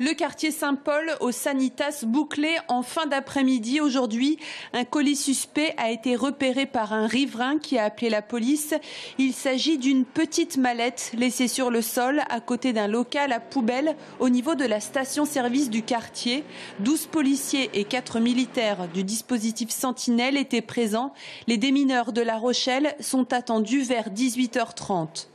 Le quartier Saint-Paul au Sanitas bouclé en fin d'après-midi. Aujourd'hui, un colis suspect a été repéré par un riverain qui a appelé la police. Il s'agit d'une petite mallette laissée sur le sol à côté d'un local à poubelle au niveau de la station-service du quartier. 12 policiers et 4 militaires du dispositif Sentinelle étaient présents. Les démineurs de La Rochelle sont attendus vers 18h30.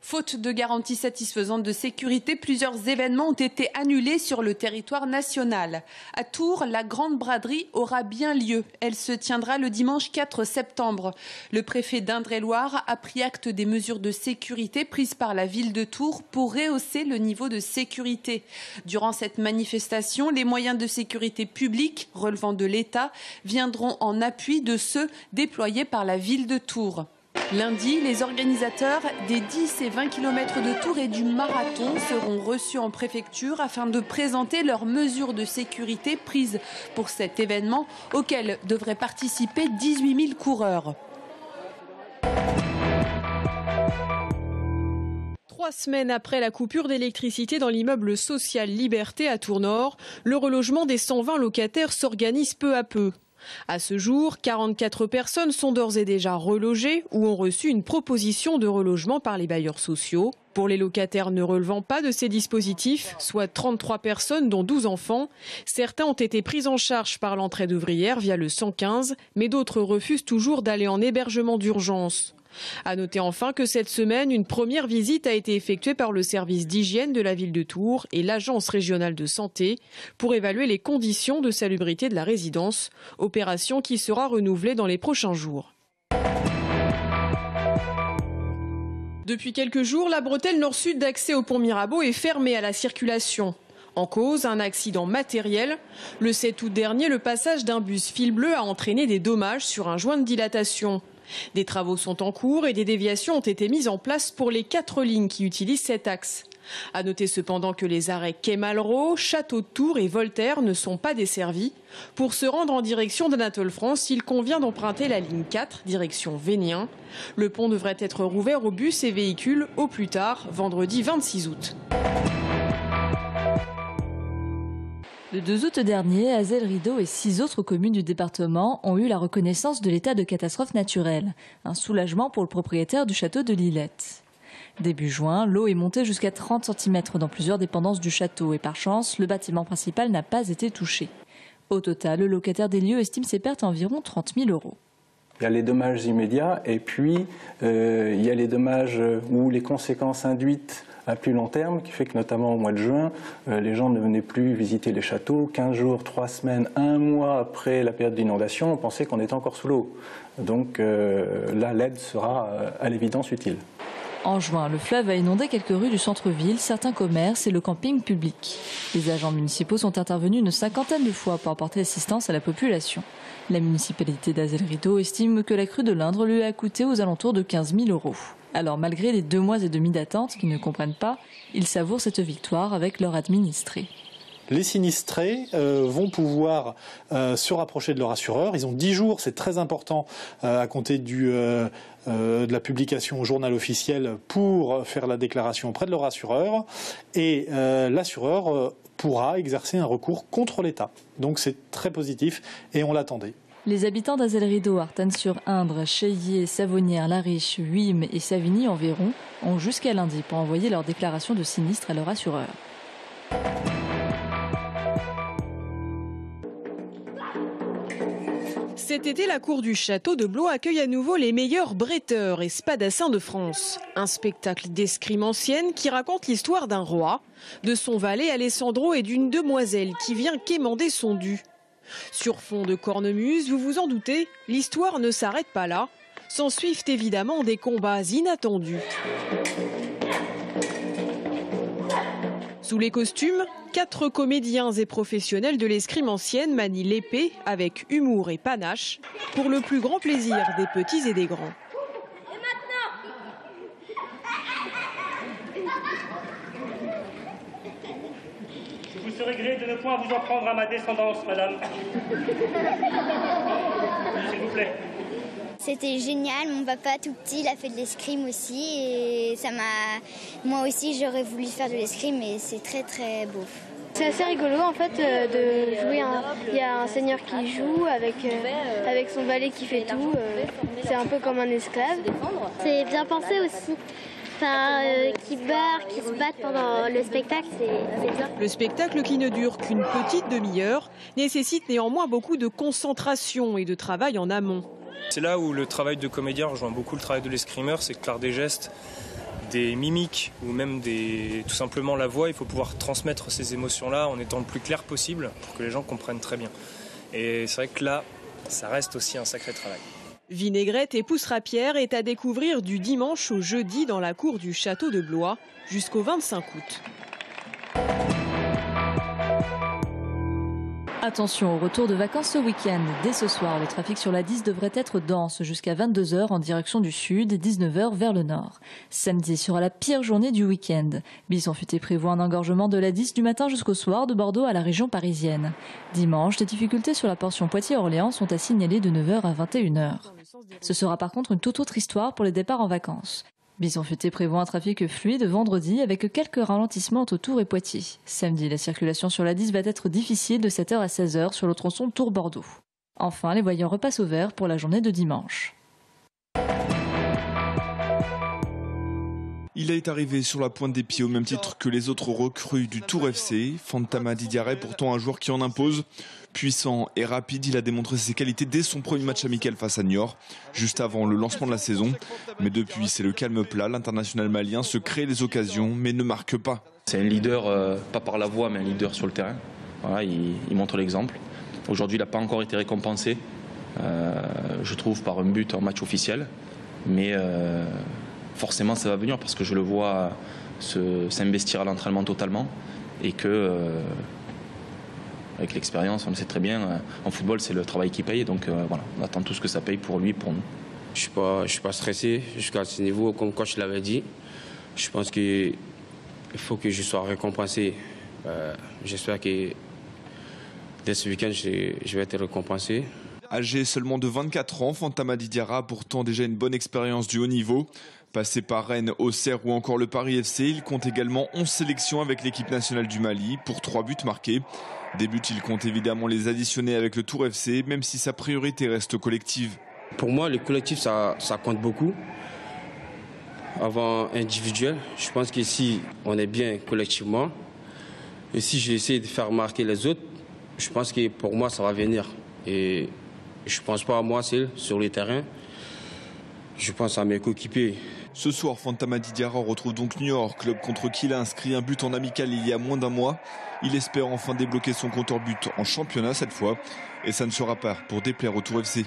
Faute de garanties satisfaisantes de sécurité, plusieurs événements ont été annulés sur le territoire national. À Tours, la grande braderie aura bien lieu. Elle se tiendra le dimanche 4 septembre. Le préfet d'Indre-et-Loire a pris acte des mesures de sécurité prises par la ville de Tours pour rehausser le niveau de sécurité. Durant cette manifestation, les moyens de sécurité publique relevant de l'État viendront en appui de ceux déployés par la ville de Tours. Lundi, les organisateurs des 10 et 20 km de Tours et du marathon seront reçus en préfecture afin de présenter leurs mesures de sécurité prises pour cet événement auquel devraient participer 18 000 coureurs. 3 semaines après la coupure d'électricité dans l'immeuble social Liberté à Tours-Nord, le relogement des 120 locataires s'organise peu à peu. À ce jour, 44 personnes sont d'ores et déjà relogées ou ont reçu une proposition de relogement par les bailleurs sociaux. Pour les locataires ne relevant pas de ces dispositifs, soit 33 personnes dont 12 enfants, certains ont été pris en charge par l'entraide ouvrière via le 115, mais d'autres refusent toujours d'aller en hébergement d'urgence. À noter enfin que cette semaine, une première visite a été effectuée par le service d'hygiène de la ville de Tours et l'agence régionale de santé pour évaluer les conditions de salubrité de la résidence, opération qui sera renouvelée dans les prochains jours. Depuis quelques jours, la bretelle nord-sud d'accès au pont Mirabeau est fermée à la circulation. En cause, un accident matériel. Le 7 août dernier, le passage d'un bus fil bleu a entraîné des dommages sur un joint de dilatation. Des travaux sont en cours et des déviations ont été mises en place pour les 4 lignes qui utilisent cet axe. À noter cependant que les arrêts Quai Malraux, Château de Tours et Voltaire ne sont pas desservis. Pour se rendre en direction d'Anatole France, il convient d'emprunter la ligne 4, direction Vénien. Le pont devrait être rouvert aux bus et véhicules au plus tard, vendredi 26 août. Le 2 août dernier, Azay-le-Rideau et 6 autres communes du département ont eu la reconnaissance de l'état de catastrophe naturelle. Un soulagement pour le propriétaire du château de Lillette. Début juin, l'eau est montée jusqu'à 30 cm dans plusieurs dépendances du château et par chance, le bâtiment principal n'a pas été touché. Au total, le locataire des lieux estime ses pertes à environ 30 000 €. Il y a les dommages immédiats et puis il y a les dommages ou les conséquences induites à plus long terme, qui fait que notamment au mois de juin, les gens ne venaient plus visiter les châteaux. 15 jours, 3 semaines, 1 mois après la période d'inondation, on pensait qu'on était encore sous l'eau. Donc là, l'aide sera à l'évidence utile. En juin, le fleuve a inondé quelques rues du centre-ville, certains commerces et le camping public. Les agents municipaux sont intervenus une 50aine de fois pour apporter assistance à la population. La municipalité d'Azay-le-Rideau estime que la crue de l'Indre lui a coûté aux alentours de 15 000 €. Alors malgré les 2 mois et demi d'attente qu'ils ne comprennent pas, ils savourent cette victoire avec leurs administrés. Les sinistrés vont pouvoir se rapprocher de leur assureur. Ils ont 10 jours, c'est très important, à compter de la publication au journal officiel pour faire la déclaration auprès de leur assureur. Et l'assureur pourra exercer un recours contre l'État. Donc c'est très positif et on l'attendait. Les habitants d'Azay-le-Rideau, Artannes-sur-Indre, Cheillier, Savonnières, Lariche, Huim et Savigny environ ont jusqu'à lundi pour envoyer leur déclaration de sinistre à leur assureur. Cet été, la cour du château de Blois accueille à nouveau les meilleurs bretteurs et spadassins de France. Un spectacle d'escrime ancienne qui raconte l'histoire d'un roi, de son valet Alessandro et d'une demoiselle qui vient quémander son dû. Sur fond de cornemuse, vous vous en doutez, l'histoire ne s'arrête pas là. S'ensuivent évidemment des combats inattendus. Sous les costumes, 4 comédiens et professionnels de l'escrime ancienne manient l'épée avec humour et panache pour le plus grand plaisir des petits et des grands. Je vous serai gré de ne point vous en prendre à ma descendance, madame. S'il vous plaît. C'était génial, mon papa tout petit, il a fait de l'escrime aussi et moi aussi j'aurais voulu faire de l'escrime et c'est très très beau. C'est assez rigolo en fait de jouer, il y a un seigneur qui joue avec son valet qui fait tout, c'est un peu comme un esclave. C'est bien pensé aussi. Qui meurent, qui se battent pendant le spectacle, c'est bien. Le spectacle, qui ne dure qu'une petite demi-heure, nécessite néanmoins beaucoup de concentration et de travail en amont. C'est là où le travail de comédien rejoint beaucoup le travail de l'escrimeur, c'est que l'art des gestes, des mimiques ou même tout simplement la voix, il faut pouvoir transmettre ces émotions-là en étant le plus clair possible pour que les gens comprennent très bien. Et c'est vrai que là, ça reste aussi un sacré travail. Vinaigrette et Poussera-Pierre est à découvrir du dimanche au jeudi dans la cour du château de Blois jusqu'au 25 août. Attention au retour de vacances ce week-end. Dès ce soir, le trafic sur la 10 devrait être dense jusqu'à 22 h en direction du sud et 19 h vers le nord. Samedi sera la pire journée du week-end. Bison Futé prévoit un engorgement de la 10 du matin jusqu'au soir de Bordeaux à la région parisienne. Dimanche, des difficultés sur la portion Poitiers-Orléans sont à signaler de 9 h à 21 h. Ce sera par contre une toute autre histoire pour les départs en vacances. Bison Futé prévoit un trafic fluide vendredi avec quelques ralentissements entre Tours et Poitiers. Samedi, la circulation sur la 10 va être difficile de 7 h à 16 h sur le tronçon Tours-Bordeaux. Enfin, les voyants repassent au vert pour la journée de dimanche. Il est arrivé sur la pointe des pieds au même titre que les autres recrues du Tour FC. Fantama Didiaray, pourtant un joueur qui en impose. Puissant et rapide, il a démontré ses qualités dès son premier match amical face à Niort, juste avant le lancement de la saison. Mais depuis, c'est le calme plat. L'international malien se crée les occasions, mais ne marque pas. C'est un leader, pas par la voix, mais un leader sur le terrain. Voilà, il montre l'exemple. Aujourd'hui, il n'a pas encore été récompensé, je trouve, par un but en match officiel. Mais forcément, ça va venir parce que je le vois s'investir à l'entraînement totalement et que... avec l'expérience, on le sait très bien, en football c'est le travail qui paye, donc voilà, on attend tout ce que ça paye pour lui, pour nous. Je suis pas stressé jusqu'à ce niveau, comme coach l'avait dit. Je pense qu'il faut que je sois récompensé. J'espère que dès ce week-end, je vais être récompensé. Âgé seulement de 24 ans, Fantama Didiaray a pourtant déjà une bonne expérience du haut niveau. Passé par Rennes, Auxerre ou encore le Paris FC, il compte également 11 sélections avec l'équipe nationale du Mali pour 3 buts marqués. Des buts, il compte évidemment les additionner avec le Tour FC, même si sa priorité reste collective. Pour moi, le collectif, ça compte beaucoup. Avant individuel, je pense que si on est bien collectivement, et si j'essaie de faire marquer les autres, je pense que pour moi, ça va venir. Et je ne pense pas à moi seul sur le terrain, je pense à mes coéquipiers. Ce soir, Fantama Didiaray retrouve donc Niort, club contre qui il a inscrit un but en amical il y a moins d'un mois. Il espère enfin débloquer son compteur but en championnat cette fois. Et ça ne sera pas pour déplaire au Tour FC.